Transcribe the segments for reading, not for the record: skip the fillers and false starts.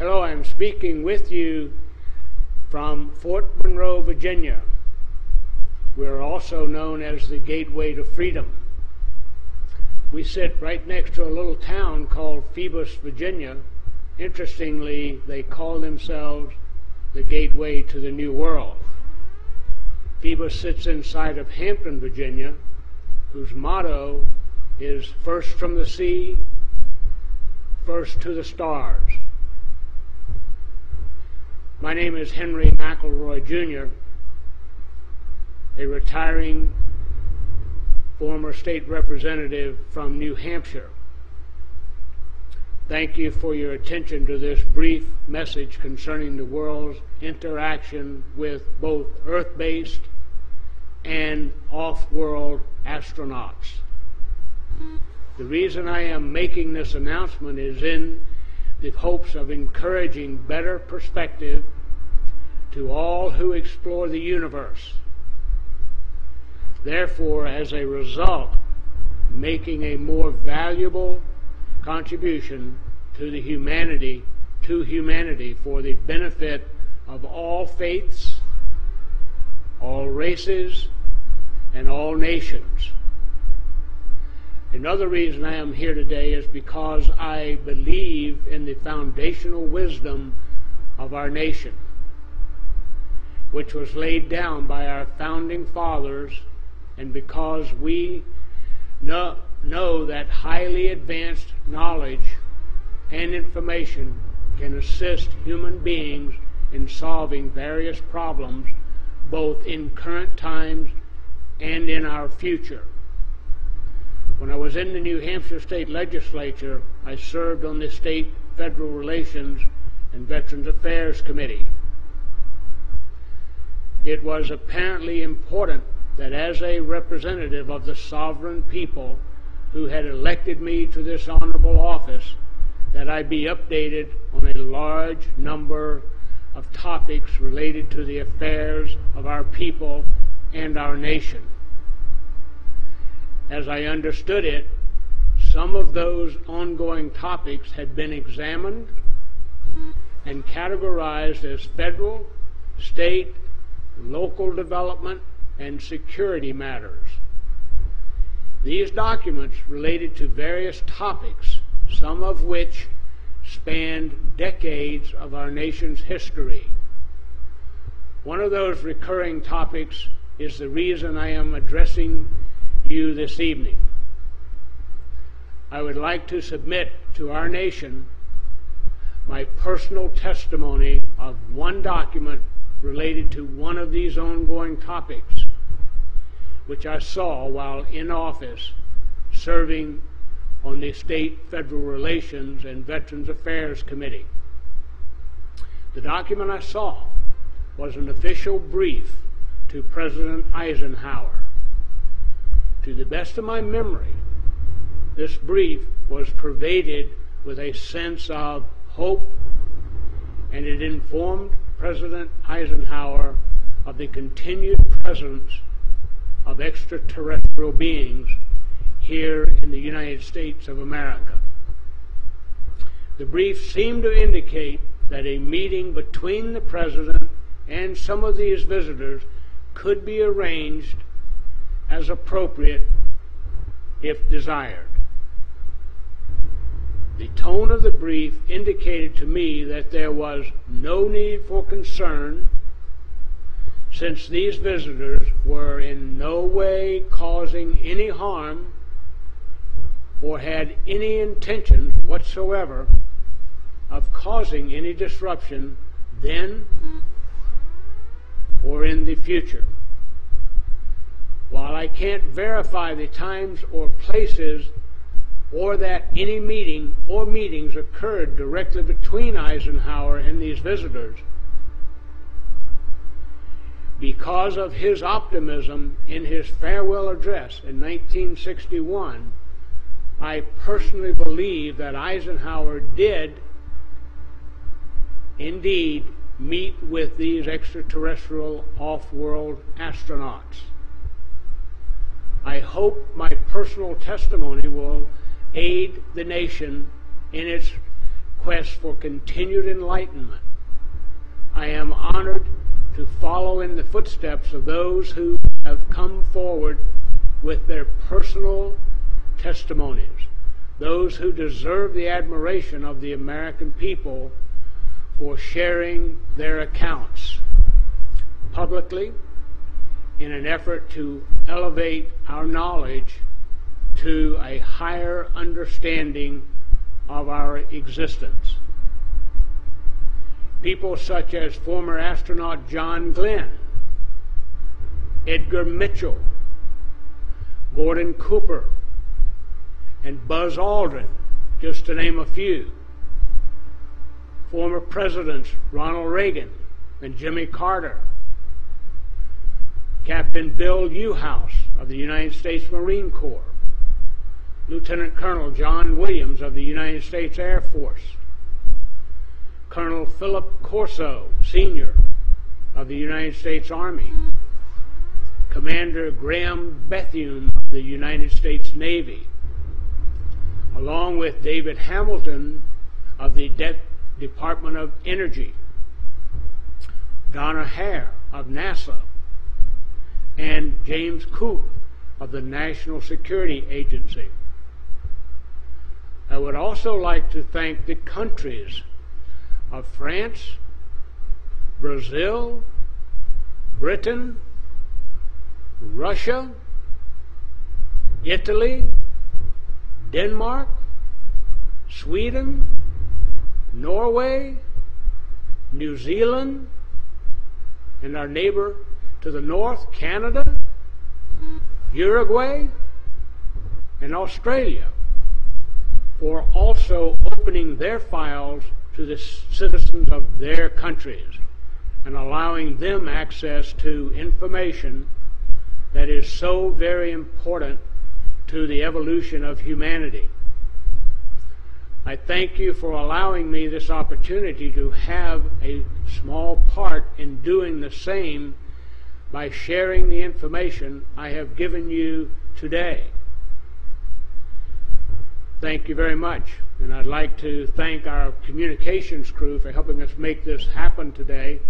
Hello, I'm speaking with you from Fort Monroe, Virginia. We're also known as the Gateway to Freedom. We sit right next to a little town called Phoebus, Virginia. Interestingly, they call themselves the Gateway to the New World. Phoebus sits inside of Hampton, Virginia, whose motto is first from the sea, first to the stars. My name is Henry McElroy, Jr., a retiring former state representative from New Hampshire. Thank you for your attention to this brief message concerning the world's interaction with both Earth-based and off-world astronauts. The reason I am making this announcement is in the hopes of encouraging better perspective to all who explore the universe. Therefore, as a result, making a more valuable contribution to humanity for the benefit of all faiths, all races, and all nations. Another reason I am here today is because I believe in the foundational wisdom of our nation, which was laid down by our founding fathers, and because we know that highly advanced knowledge and information can assist human beings in solving various problems, both in current times and in our future. When I was in the New Hampshire State Legislature, I served on the State Federal Relations and Veterans Affairs Committee. It was apparently important that as a representative of the sovereign people who had elected me to this honorable office, that I be updated on a large number of topics related to the affairs of our people and our nation. As I understood it, some of those ongoing topics had been examined and categorized as federal, state, local development, and security matters. These documents related to various topics, some of which spanned decades of our nation's history. One of those recurring topics is the reason I am addressing you this evening. I would like to submit to our nation my personal testimony of one document related to one of these ongoing topics, which I saw while in office serving on the State Federal Relations and Veterans Affairs Committee. The document I saw was an official brief to President Eisenhower. To the best of my memory, this brief was pervaded with a sense of hope, and it informed President Eisenhower of the continued presence of extraterrestrial beings here in the United States of America. The brief seemed to indicate that a meeting between the President and some of these visitors could be arranged as appropriate if desired. The tone of the brief indicated to me that there was no need for concern, since these visitors were in no way causing any harm or had any intention whatsoever of causing any disruption then or in the future. While I can't verify the times or places or that any meeting or meetings occurred directly between Eisenhower and these visitors, because of his optimism in his farewell address in 1961, I personally believe that Eisenhower did indeed meet with these extraterrestrial off-world astronauts. I hope my personal testimony will aid the nation in its quest for continued enlightenment, I am honored to follow in the footsteps of those who have come forward with their personal testimonies, those who deserve the admiration of the American people for sharing their accounts publicly in an effort to elevate our knowledge to a higher understanding of our existence. People such as former astronaut John Glenn, Edgar Mitchell, Gordon Cooper, and Buzz Aldrin, just to name a few. Former presidents Ronald Reagan and Jimmy Carter, Captain Bill Newhouse of the United States Marine Corps, Lieutenant Colonel John Williams of the United States Air Force, Colonel Philip Corso, Sr. of the United States Army, Commander Graham Bethune of the United States Navy, along with David Hamilton of the Department of Energy, Donna Hare of NASA, and James Coop of the National Security Agency. I would also like to thank the countries of France, Brazil, Britain, Russia, Italy, Denmark, Sweden, Norway, New Zealand, and our neighbor to the north, Canada, Uruguay, and Australia, for also opening their files to the citizens of their countries and allowing them access to information that is so very important to the evolution of humanity. I thank you for allowing me this opportunity to have a small part in doing the same by sharing the information I have given you today. Thank you very much. And I'd like to thank our communications crew for helping us make this happen today.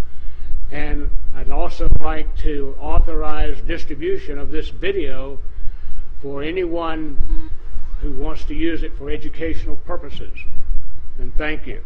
And I'd also like to authorize distribution of this video for anyone who wants to use it for educational purposes. And thank you.